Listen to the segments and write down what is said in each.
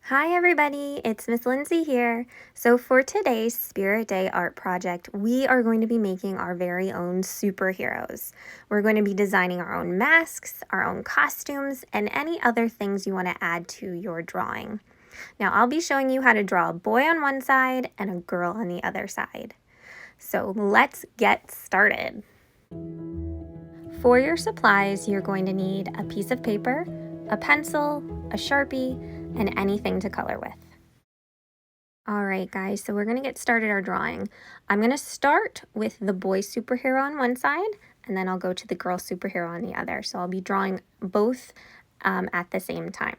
Hi everybody, it's Miss Lindsay here. So for today's Spirit Day art project, we are going to be making our very own superheroes. We're going to be designing our own masks, our own costumes, and any other things you want to add to your drawing. Now I'll be showing you how to draw a boy on one side and a girl on the other side. So let's get started. For your supplies, you're going to need a piece of paper, a pencil, a Sharpie, and anything to color with. All right, guys, so we're going to get started our drawing. I'm going to start with the boy superhero on one side, and then I'll go to the girl superhero on the other. So I'll be drawing both at the same time.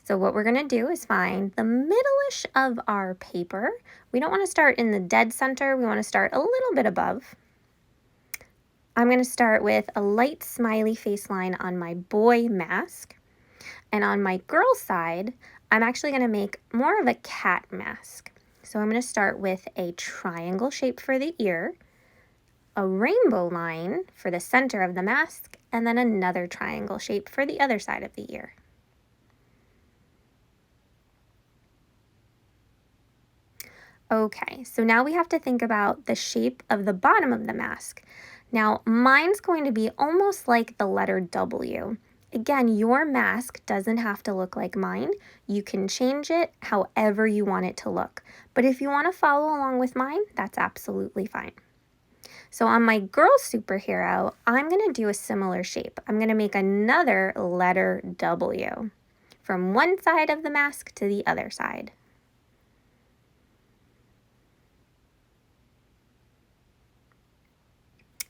So what we're going to do is find the middle-ish of our paper. We don't want to start in the dead center. We want to start a little bit above. I'm going to start with a light smiley face line on my boy mask. And on my girl side, I'm actually going to make more of a cat mask. So I'm going to start with a triangle shape for the ear, a rainbow line for the center of the mask, and then another triangle shape for the other side of the ear. Okay, so now we have to think about the shape of the bottom of the mask. Now, mine's going to be almost like the letter W. Again, your mask doesn't have to look like mine. You can change it however you want it to look. But if you want to follow along with mine, that's absolutely fine. So on my girl superhero, I'm going to do a similar shape. I'm going to make another letter W from one side of the mask to the other side.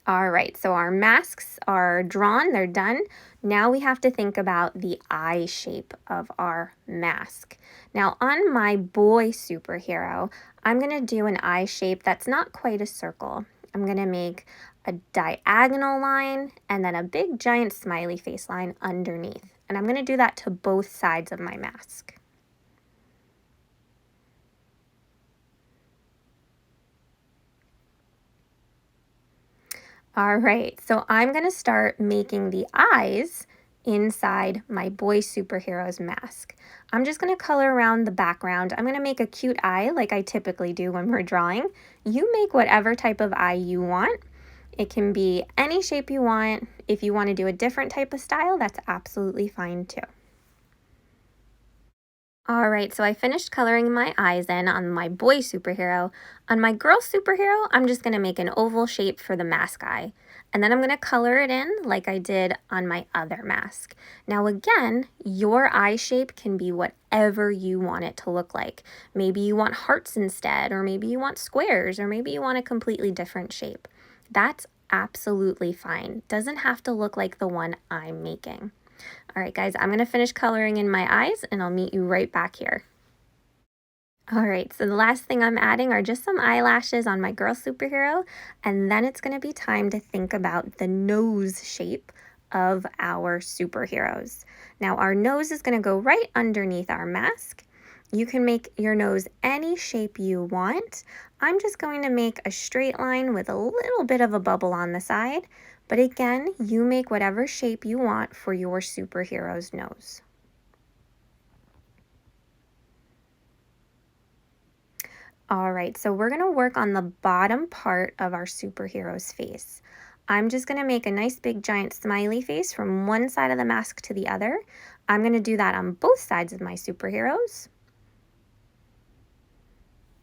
All right, so our masks are drawn, they're done. Now we have to think about the eye shape of our mask. Now on my boy superhero, I'm gonna do an eye shape that's not quite a circle. I'm gonna make a diagonal line and then a big giant smiley face line underneath. And I'm gonna do that to both sides of my mask. All right, so I'm going to start making the eyes inside my boy superhero's mask. I'm just going to color around the background. I'm going to make a cute eye like I typically do when we're drawing. You make whatever type of eye you want. It can be any shape you want. If you want to do a different type of style, that's absolutely fine too. All right, so I finished coloring my eyes in on my boy superhero. On my girl superhero, I'm just going to make an oval shape for the mask eye. And then I'm going to color it in like I did on my other mask. Now again, your eye shape can be whatever you want it to look like. Maybe you want hearts instead, or maybe you want squares, or maybe you want a completely different shape. That's absolutely fine. Doesn't have to look like the one I'm making. All right, guys, I'm going to finish coloring in my eyes and I'll meet you right back here. All right, so the last thing I'm adding are just some eyelashes on my girl superhero, and then it's going to be time to think about the nose shape of our superheroes. Now, our nose is going to go right underneath our mask. You can make your nose any shape you want. I'm just going to make a straight line with a little bit of a bubble on the side. But again, you make whatever shape you want for your superhero's nose. All right, so we're going to work on the bottom part of our superhero's face. I'm just going to make a nice big giant smiley face from one side of the mask to the other. I'm going to do that on both sides of my superheroes.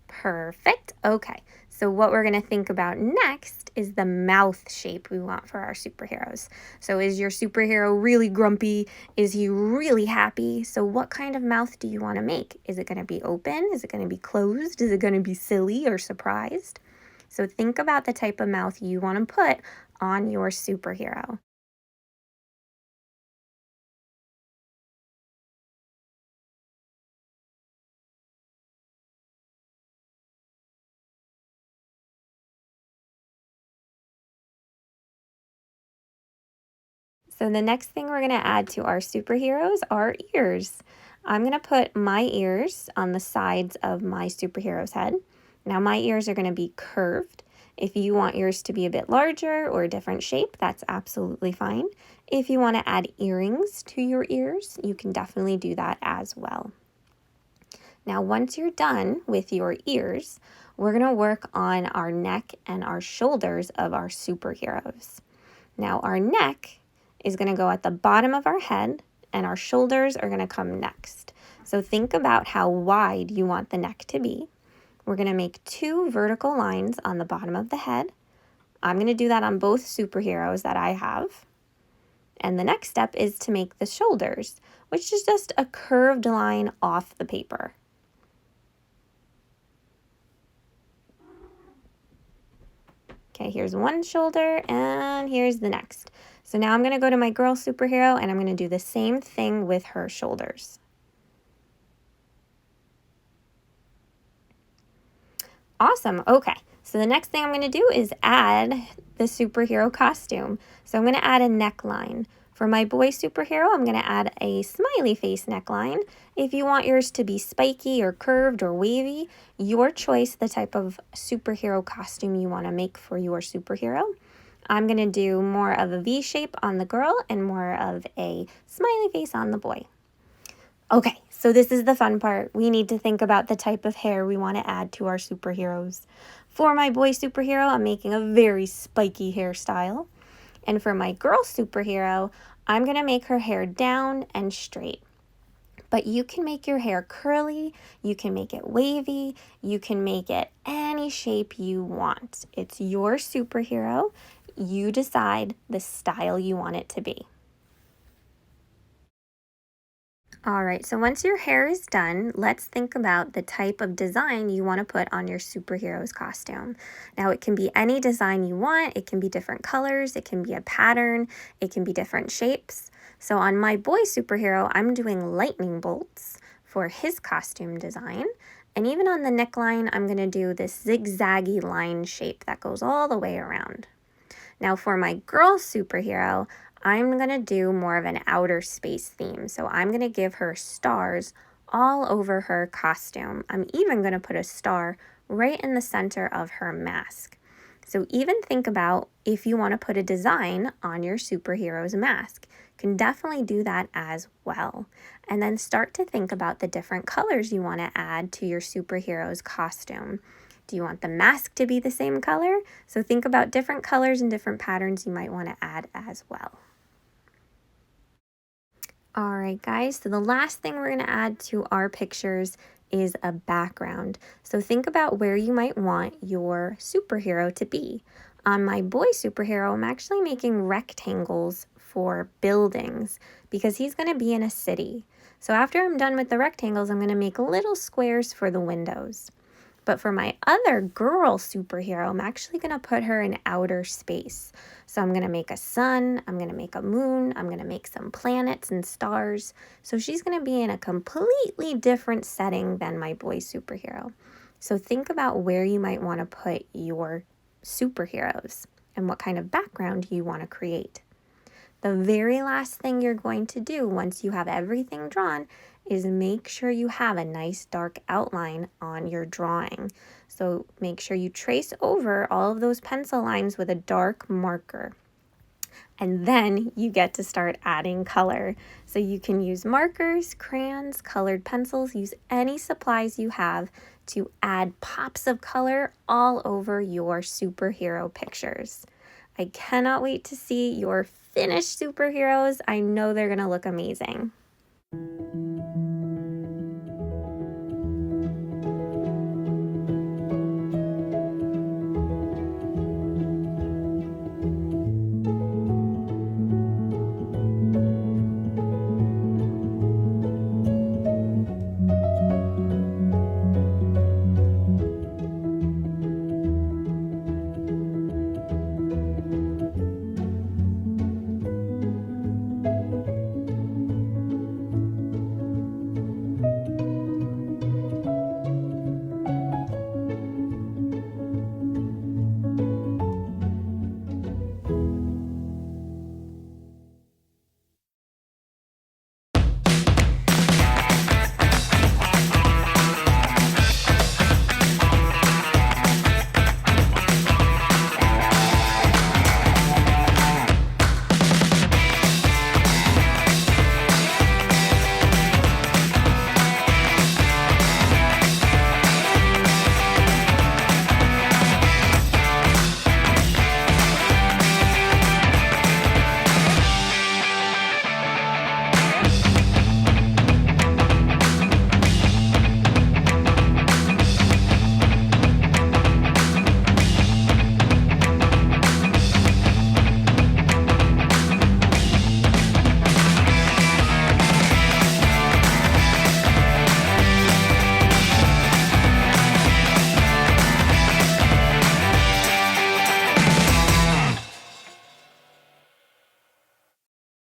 Perfect. Okay, so what we're going to think about next is the mouth shape we want for our superheroes. So is your superhero really grumpy? Is he really happy? So what kind of mouth do you want to make? Is it going to be open? Is it going to be closed? Is it going to be silly or surprised? So think about the type of mouth you want to put on your superhero. So the next thing we're going to add to our superheroes are ears. I'm going to put my ears on the sides of my superhero's head. Now my ears are going to be curved. If you want yours to be a bit larger or a different shape, that's absolutely fine. If you want to add earrings to your ears, you can definitely do that as well. Now, once you're done with your ears, we're gonna work on our neck and our shoulders of our superheroes. Now, our neck is gonna go at the bottom of our head and our shoulders are gonna come next. So think about how wide you want the neck to be. We're gonna make 2 vertical lines on the bottom of the head. I'm gonna do that on both superheroes that I have. And the next step is to make the shoulders, which is just a curved line off the paper. Okay, here's one shoulder and here's the next. So now I'm gonna go to my girl superhero and I'm gonna do the same thing with her shoulders. Awesome, okay. So the next thing I'm gonna do is add the superhero costume. So I'm gonna add a neckline. For my boy superhero, I'm gonna add a smiley face neckline. If you want yours to be spiky or curved or wavy, your choice, the type of superhero costume you wanna make for your superhero. I'm gonna do more of a V shape on the girl and more of a smiley face on the boy. Okay, so this is the fun part. We need to think about the type of hair we want to add to our superheroes. For my boy superhero, I'm making a very spiky hairstyle. And for my girl superhero, I'm going to make her hair down and straight. But you can make your hair curly, you can make it wavy, you can make it any shape you want. It's your superhero. You decide the style you want it to be. All right, so once your hair is done, let's think about the type of design you want to put on your superhero's costume. Now, it can be any design you want. It can be different colors. It can be a pattern. It can be different shapes. So on my boy superhero, I'm doing lightning bolts for his costume design. And even on the neckline, I'm going to do this zigzaggy line shape that goes all the way around. Now for my girl superhero, I'm going to do more of an outer space theme. So I'm going to give her stars all over her costume. I'm even going to put a star right in the center of her mask. So even think about if you want to put a design on your superhero's mask. You can definitely do that as well. And then start to think about the different colors you want to add to your superhero's costume. Do you want the mask to be the same color? So think about different colors and different patterns you might want to add as well. All right, guys, so the last thing we're going to add to our pictures is a background. So think about where you might want your superhero to be. On my boy superhero, I'm actually making rectangles for buildings because he's going to be in a city. So after I'm done with the rectangles, I'm going to make little squares for the windows. But for my other girl superhero, I'm actually going to put her in outer space. So I'm going to make a sun, I'm going to make a moon, I'm going to make some planets and stars. So she's going to be in a completely different setting than my boy superhero. So think about where you might want to put your superheroes and what kind of background you want to create. The very last thing you're going to do once you have everything drawn is make sure you have a nice dark outline on your drawing. So make sure you trace over all of those pencil lines with a dark marker. And then you get to start adding color. So you can use markers, crayons, colored pencils, use any supplies you have to add pops of color all over your superhero pictures. I cannot wait to see your finished superheroes. I know they're going to look amazing.